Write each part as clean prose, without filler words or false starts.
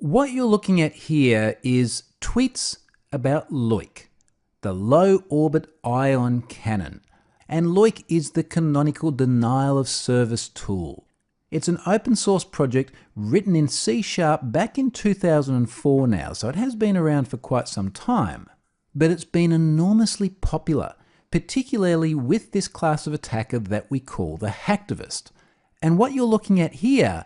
What you're looking at here is tweets about Loic, the low orbit ion cannon. And Loic is the canonical denial of service tool. It's an open source project written in C# back in 2004 now, so it has been around for quite some time. But it's been enormously popular, particularly with this class of attacker that we call the hacktivist. And what you're looking at here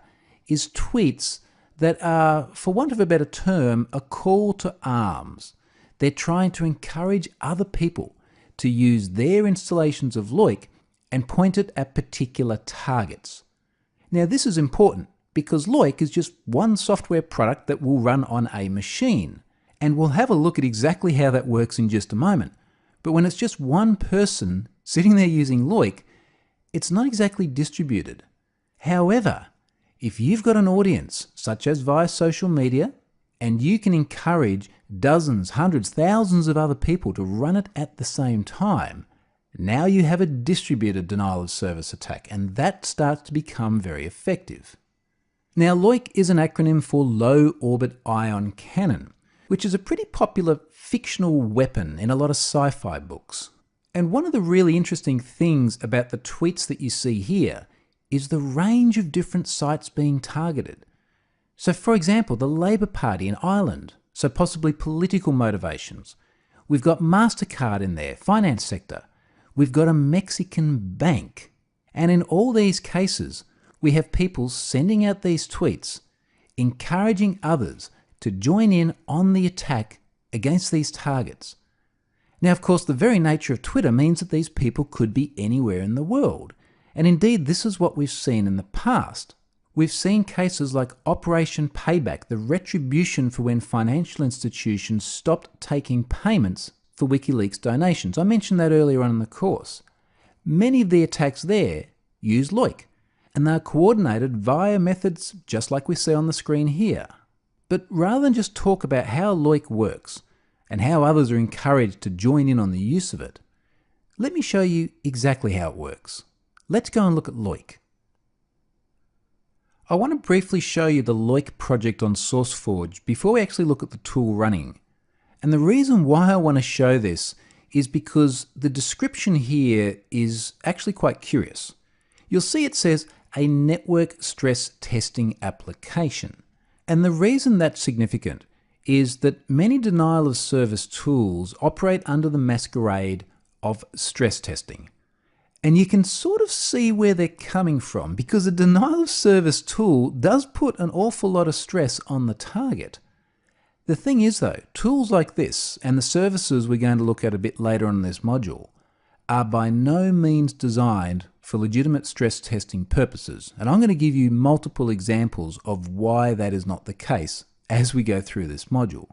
is tweets that are, for want of a better term, a call to arms. They're trying to encourage other people to use their installations of Loic and point it at particular targets. Now this is important because Loic is just one software product that will run on a machine, and we'll have a look at exactly how that works in just a moment. But when it's just one person sitting there using Loic, it's not exactly distributed. However, if you've got an audience, such as via social media, and you can encourage dozens, hundreds, thousands of other people to run it at the same time, now you have a distributed denial of service attack, and that starts to become very effective. Now, Loic is an acronym for Low Orbit Ion Cannon, which is a pretty popular fictional weapon in a lot of sci-fi books. And one of the really interesting things about the tweets that you see here is the range of different sites being targeted. So for example, the Labour Party in Ireland, so possibly political motivations. We've got MasterCard in there, finance sector. We've got a Mexican bank. And in all these cases, we have people sending out these tweets, encouraging others to join in on the attack against these targets. Now, of course, the very nature of Twitter means that these people could be anywhere in the world. And indeed, this is what we've seen in the past. We've seen cases like Operation Payback, the retribution for when financial institutions stopped taking payments for WikiLeaks donations. I mentioned that earlier on in the course. Many of the attacks there use Loic, and they're coordinated via methods just like we see on the screen here. But rather than just talk about how Loic works and how others are encouraged to join in on the use of it, let me show you exactly how it works. Let's go and look at Loic. I want to briefly show you the Loic project on SourceForge before we actually look at the tool running. And the reason why I want to show this is because the description here is actually quite curious. You'll see it says a network stress testing application. And the reason that's significant is that many denial of service tools operate under the masquerade of stress testing. And you can sort of see where they're coming from because a denial of service tool does put an awful lot of stress on the target. The thing is though, tools like this and the services we're going to look at a bit later on in this module are by no means designed for legitimate stress testing purposes. And I'm going to give you multiple examples of why that is not the case as we go through this module.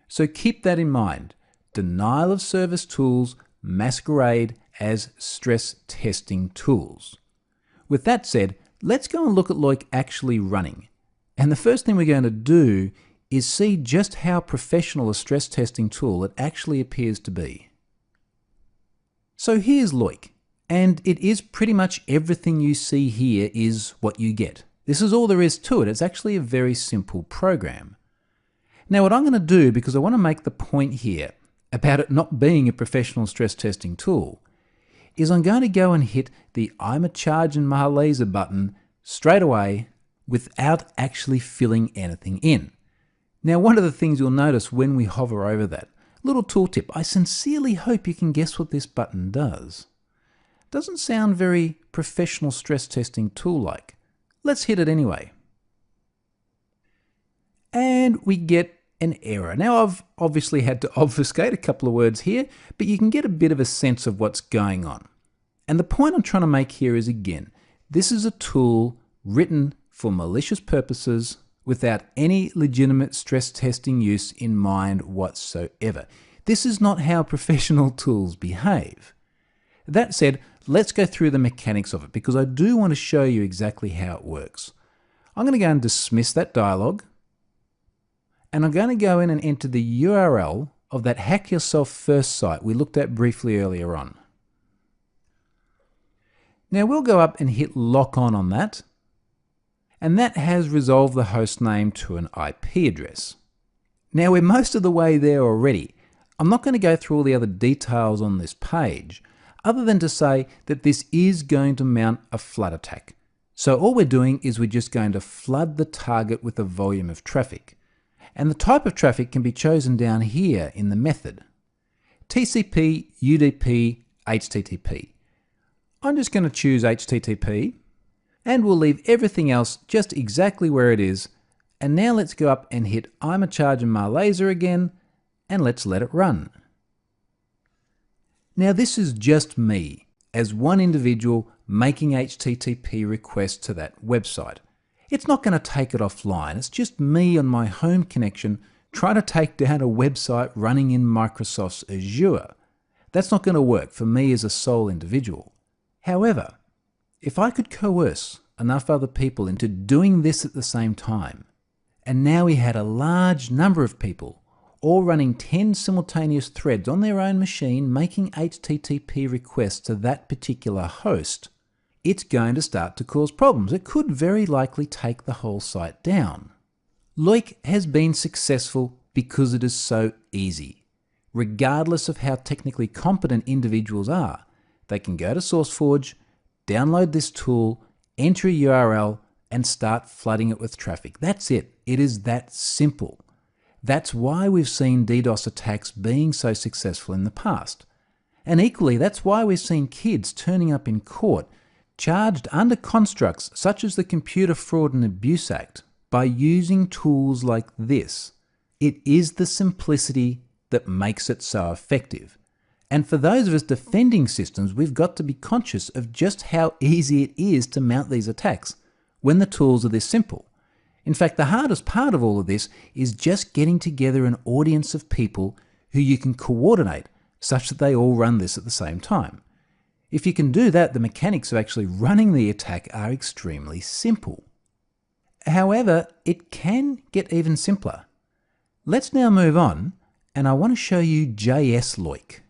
So keep that in mind. Denial of service tools masquerade as stress testing tools. With that said, let's go and look at Loic actually running. And the first thing we're going to do is see just how professional a stress testing tool it actually appears to be. So here's Loic, and it is pretty much everything you see here is what you get. This is all there is to it. It's actually a very simple program. Now what I'm going to do, because I want to make the point here about it not being a professional stress testing tool, is I'm going to go and hit the I'm a chargin' my laser button straight away without actually filling anything in. Now, one of the things you'll notice when we hover over that, little tooltip, I sincerely hope you can guess what this button does. Doesn't sound very professional stress testing tool-like. Let's hit it anyway. And we get an error. Now I've obviously had to obfuscate a couple of words here, but you can get a bit of a sense of what's going on. And the point I'm trying to make here is, again, this is a tool written for malicious purposes without any legitimate stress testing use in mind whatsoever. This is not how professional tools behave. That said, let's go through the mechanics of it because I do want to show you exactly how it works. I'm going to go and dismiss that dialog. And I'm going to go in and enter the URL of that Hack Yourself First site we looked at briefly earlier on. Now we'll go up and hit lock on that. and that has resolved the host name to an IP address. Now we're most of the way there already. I'm not going to go through all the other details on this page, other than to say that this is going to mount a flood attack. So all we're doing is we're just going to flood the target with a volume of traffic. And the type of traffic can be chosen down here in the method. TCP, UDP, HTTP. I'm just going to choose HTTP, and we'll leave everything else just exactly where it is. And now let's go up and hit I'm a charging my laser again, and let's let it run. Now this is just me, as one individual making HTTP requests to that website. It's not going to take it offline, it's just me on my home connection trying to take down a website running in Microsoft's Azure. That's not going to work for me as a sole individual. However, if I could coerce enough other people into doing this at the same time, and now we had a large number of people all running 10 simultaneous threads on their own machine making HTTP requests to that particular host, it's going to start to cause problems. It could very likely take the whole site down. Loic has been successful because it is so easy. Regardless of how technically competent individuals are, they can go to SourceForge, download this tool, enter a URL, and start flooding it with traffic. That's it. It is that simple. That's why we've seen DDoS attacks being so successful in the past. And equally, that's why we've seen kids turning up in court charged under constructs such as the Computer Fraud and Abuse Act by using tools like this. It is the simplicity that makes it so effective. And for those of us defending systems, we've got to be conscious of just how easy it is to mount these attacks when the tools are this simple. In fact, the hardest part of all of this is just getting together an audience of people who you can coordinate such that they all run this at the same time. If you can do that, the mechanics of actually running the attack are extremely simple. However, it can get even simpler. Let's now move on, and I want to show you JS Loic.